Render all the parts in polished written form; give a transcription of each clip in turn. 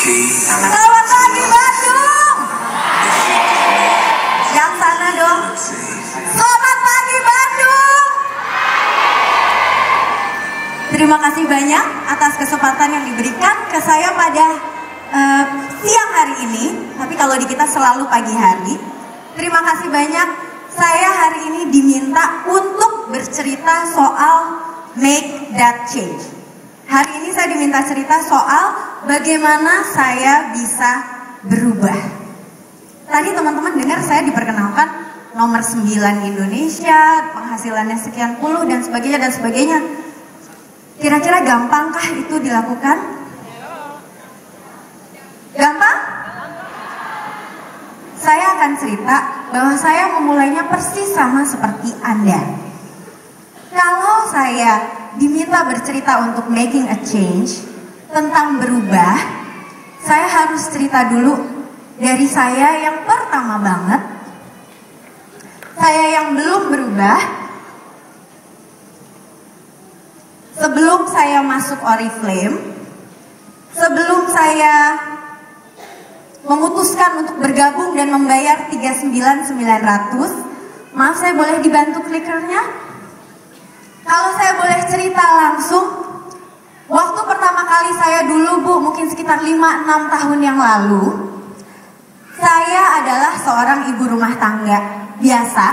Selamat pagi Bandung. Yang sana dong. Selamat pagi Bandung. Terima kasih banyak atas kesempatan yang diberikan ke saya pada siang hari ini. Tapi kalau di kita selalu pagi hari. Terima kasih banyak. Saya hari ini diminta untuk bercerita soal make that change. Hari ini saya diminta cerita soal bagaimana saya bisa berubah. Tadi teman-teman dengar saya diperkenalkan nomor 9 Indonesia, penghasilannya sekian puluh dan sebagainya dan sebagainya. Kira-kira gampangkah itu dilakukan? Gampang? Saya akan cerita bahwa saya memulainya persis sama seperti Anda. Kalau saya diminta bercerita untuk making a change, tentang berubah, saya harus cerita dulu dari saya yang pertama banget. Saya yang belum berubah. Sebelum saya masuk Oriflame, sebelum saya memutuskan untuk bergabung dan membayar 39.900, maaf saya boleh dibantu klikernya? Kalau saya boleh cerita langsung, waktu pertama kali saya dulu Bu, mungkin sekitar 5-6 tahun yang lalu, saya adalah seorang ibu rumah tangga biasa,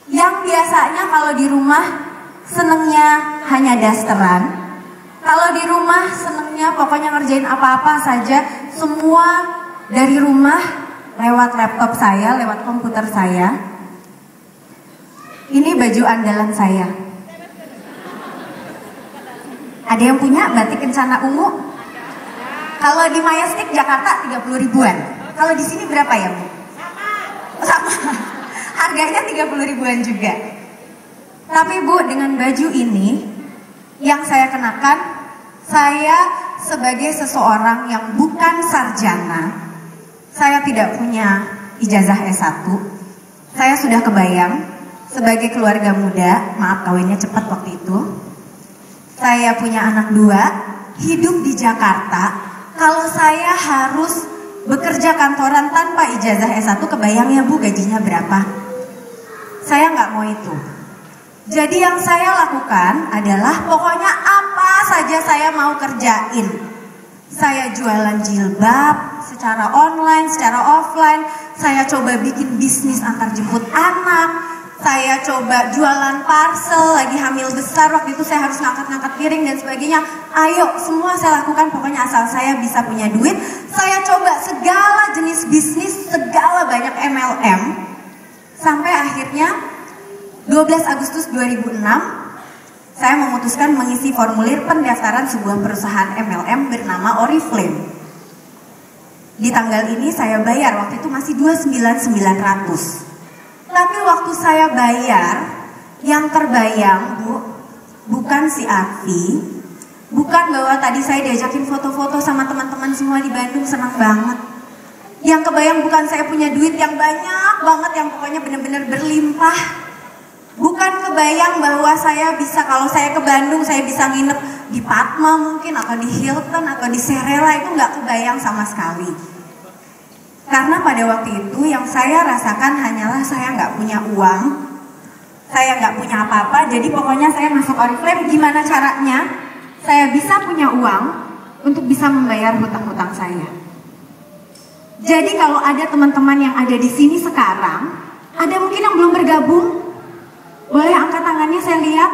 yang biasanya kalau di rumah senengnya hanya dasteran, kalau di rumah senengnya pokoknya ngerjain apa-apa saja, semua dari rumah lewat laptop saya, lewat komputer saya. Ini baju andalan saya. Ada yang punya batik kencana ungu? Kalau di Mayastik Jakarta 30 ribuan. Kalau di sini berapa ya Bu? Sama. Harganya 30 ribuan juga. Tapi Bu, dengan baju ini yang saya kenakan, saya sebagai seseorang yang bukan sarjana, saya tidak punya ijazah S1. Saya sudah kebayang sebagai keluarga muda, maaf kawinnya cepat waktu itu. Saya punya anak 2, hidup di Jakarta. Kalau saya harus bekerja kantoran tanpa ijazah S1, kebayang ya Bu gajinya berapa? Saya nggak mau itu. Jadi yang saya lakukan adalah pokoknya apa saja saya mau kerjain. Saya jualan jilbab secara online, secara offline. Saya coba bikin bisnis antar jemput anak. Saya coba jualan parcel, lagi hamil besar, waktu itu saya harus ngangkat-ngangkat piring dan sebagainya. Ayo, semua saya lakukan, pokoknya asal saya bisa punya duit. Saya coba segala jenis bisnis, segala banyak MLM. Sampai akhirnya 12 Agustus 2006, saya memutuskan mengisi formulir pendaftaran sebuah perusahaan MLM bernama Oriflame. Di tanggal ini saya bayar, waktu itu masih 29.900. Tapi waktu saya bayar, yang terbayang Bu, bukan si Arfi, bukan bahwa tadi saya diajakin foto-foto sama teman-teman semua di Bandung, senang banget. Yang kebayang bukan saya punya duit yang banyak banget, yang pokoknya benar-benar berlimpah. Bukan kebayang bahwa saya bisa, kalau saya ke Bandung, saya bisa nginep di Padma mungkin, atau di Hilton, atau di Serela, itu nggak kebayang sama sekali. Karena pada waktu itu yang saya rasakan hanyalah saya nggak punya uang, saya nggak punya apa-apa. Jadi pokoknya saya masuk Oriflame, gimana caranya saya bisa punya uang untuk bisa membayar hutang-hutang saya. Jadi kalau ada teman-teman yang ada di sini sekarang, ada mungkin yang belum bergabung, boleh angkat tangannya saya lihat.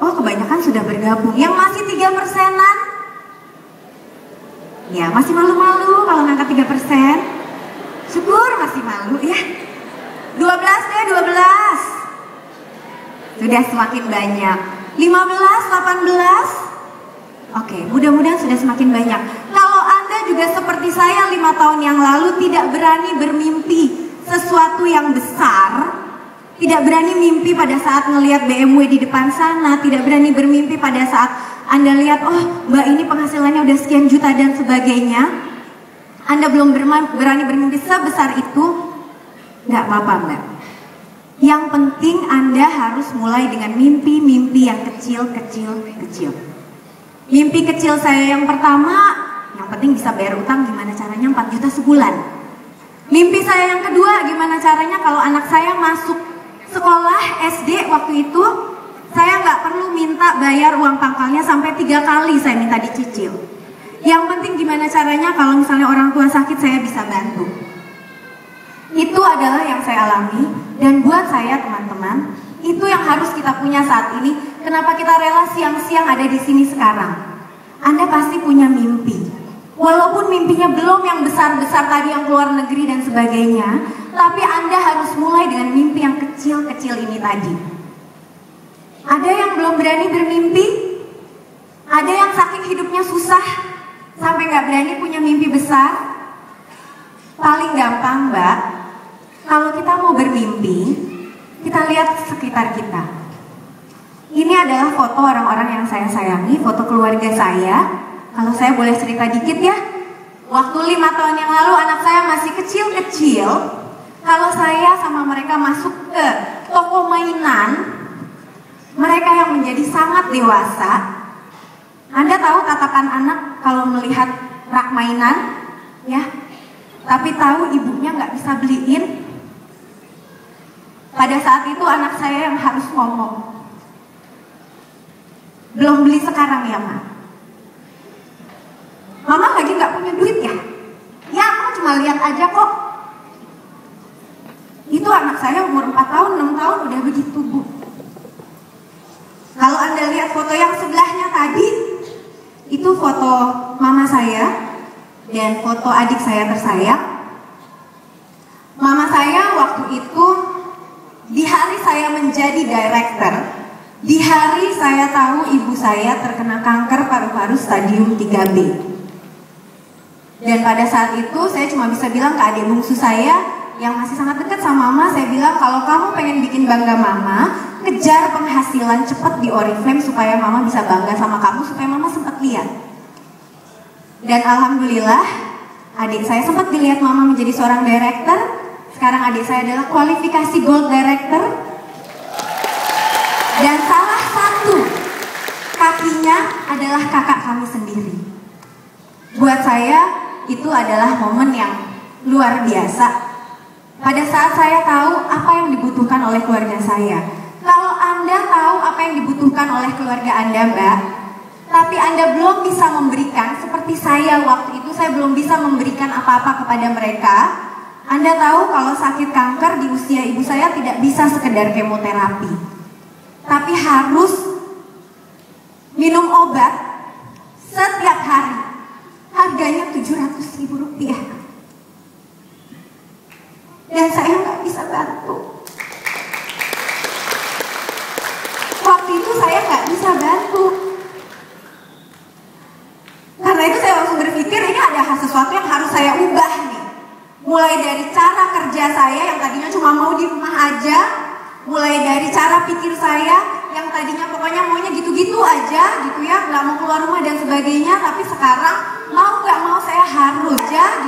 Oh kebanyakan sudah bergabung. Yang masih 3%-an, ya masih malu-malu kalau ngangkat 3%. Syukur masih malu ya. 12 deh, 12. Sudah semakin banyak. 15, 18. Oke, mudah-mudahan sudah semakin banyak. Kalau Anda juga seperti saya 5 tahun yang lalu tidak berani bermimpi sesuatu yang besar, tidak berani mimpi pada saat ngelihat BMW di depan sana, tidak berani bermimpi pada saat Anda lihat, oh Mbak ini penghasilannya udah sekian juta dan sebagainya. Anda belum berani bermimpi sebesar itu, nggak apa-apa Mbak. Yang penting Anda harus mulai dengan mimpi-mimpi yang kecil-kecil. Mimpi kecil saya yang pertama, yang penting bisa bayar utang, gimana caranya 4 juta sebulan. Mimpi saya yang kedua, gimana caranya kalau anak saya masuk sekolah SD waktu itu, saya nggak perlu minta bayar uang pangkalnya sampai 3 kali saya minta dicicil. Yang penting gimana caranya kalau misalnya orang tua sakit saya bisa bantu. Itu adalah yang saya alami, dan buat saya teman-teman, itu yang harus kita punya saat ini. Kenapa kita rela siang-siang ada di sini sekarang? Anda pasti punya mimpi. Walaupun mimpinya belum yang besar-besar tadi yang keluar negeri dan sebagainya, tapi Anda harus mulai dengan mimpi yang kecil-kecil ini tadi. Ada yang belum berani bermimpi, ada yang saking hidupnya susah sampai nggak berani punya mimpi besar. Paling gampang, Mbak, kalau kita mau bermimpi, kita lihat sekitar kita. Ini adalah foto orang-orang yang saya sayangi, foto keluarga saya. Kalau saya boleh cerita dikit ya, waktu 5 tahun yang lalu anak saya masih kecil-kecil. Kalau saya sama mereka masuk ke toko mainan, mereka yang menjadi sangat dewasa. Anda tahu tatapan anak kalau melihat rak mainan, ya? Tapi tahu ibunya nggak bisa beliin. Pada saat itu anak saya yang harus ngomong, belum beli sekarang ya, Ma. Mama lagi nggak punya duit ya? Ya, aku cuma lihat aja kok. Itu anak saya umur 4 tahun, 6 tahun udah begitu, Bu. Kalau Anda lihat foto yang sebelahnya tadi, itu foto mama saya dan foto adik saya tersayang. Mama saya waktu itu, di hari saya menjadi director, di hari saya tahu ibu saya terkena kanker paru-paru stadium 3B. Dan pada saat itu saya cuma bisa bilang ke adik bungsu saya yang masih sangat dekat sama mama, saya bilang kalau kamu pengen bikin bangga mama, kejar penghasilan cepat di Oriflame supaya mama bisa bangga sama kamu, supaya mama sempat lihat. Dan alhamdulillah adik saya sempat dilihat mama menjadi seorang director. Sekarang adik saya adalah kualifikasi gold director. Dan salah satu kakinya adalah kakak kami sendiri. Buat saya itu adalah momen yang luar biasa. Pada saat saya tahu apa yang dibutuhkan oleh keluarga saya. Kalau Anda tahu apa yang dibutuhkan oleh keluarga Anda, Mbak, tapi Anda belum bisa memberikan, seperti saya waktu itu saya belum bisa memberikan apa-apa kepada mereka. Anda tahu kalau sakit kanker di usia ibu saya tidak bisa sekedar kemoterapi, tapi harus minum obat setiap hari. Harganya Rp700.000. Dan saya nggak bisa bantu. Waktu itu saya nggak bisa bantu. Karena itu saya langsung berpikir ini ada sesuatu yang harus saya ubah nih. Mulai dari cara kerja saya yang tadinya cuma mau di rumah aja, mulai dari cara pikir saya yang tadinya pokoknya maunya gitu-gitu aja gitu ya, nggak mau keluar rumah dan sebagainya, tapi sekarang mau nggak mau saya harus ya